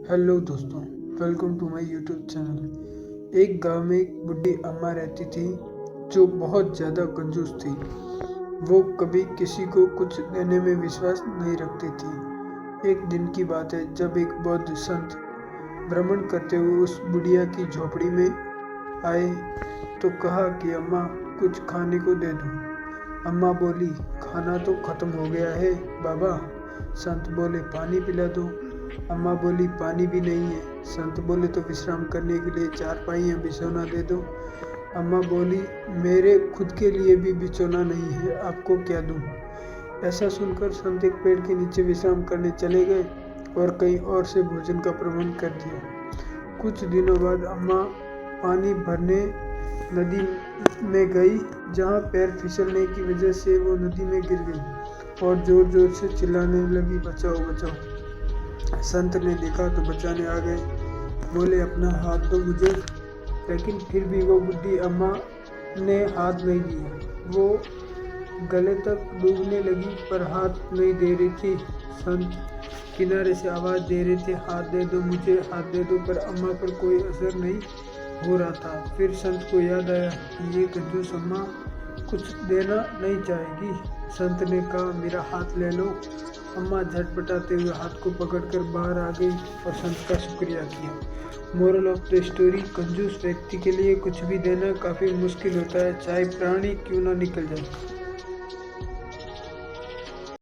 Hello दोस्तों, welcome to my YouTube channel. एक गांव में एक बुढ़ी अम्मा रहती थी जो बहुत ज़्यादा कंजूस थी। वो कभी किसी को कुछ देने में विश्वास नहीं रखती थी। एक दिन की बात है जब एक बौद्ध संत भ्रमण करते हुए उस बुढ़िया की झोपड़ी में आए तो कहा कि अम्मा कुछ खाने को दे दो। अम्मा बोली, खाना तो खत्म हो गया है बाबा। संत बोले, पानी पिला दो। अम्मा बोली, पानी भी नहीं है। संत बोले, तो विश्राम करने के लिए चारपाई बिछौना दे दो। अम्मा बोली, मेरे खुद के लिए भी बिछौना नहीं है, आपको क्या दूं? ऐसा सुनकर संत एक पेड़ के नीचे विश्राम करने चले गए और कहीं और से भोजन का प्रबंध कर दिया। कुछ दिनों बाद अम्मा पानी भरने नदी में गई, जहाँ पैर फिसलने की वजह से वो नदी में गिर गई और जोर जोर से चिल्लाने लगी, बचाओ बचाओ। संत ने देखा तो बचाने आ गए। बोले, अपना हाथ दो मुझे। लेकिन फिर भी वो बुढ़ी अम्मा ने हाथ नहीं दिया। वो गले तक डूबने लगी पर हाथ नहीं दे रही थी। संत किनारे से आवाज़ दे रहे थे, हाथ दे दो मुझे, हाथ दे दो, पर अम्मा पर कोई असर नहीं हो रहा था। फिर संत को याद आया कि ये कंजूस अम्मा कुछ देना नहीं चाहेगी। संत ने कहा, मेरा हाथ ले लो। अम्मा झटपटाते हुए हाथ को पकड़कर बाहर आ गई और संत का शुक्रिया किया। मोरल ऑफ द स्टोरी, कंजूस व्यक्ति के लिए कुछ भी देना काफ़ी मुश्किल होता है, चाहे प्राणी क्यों ना निकल जाए।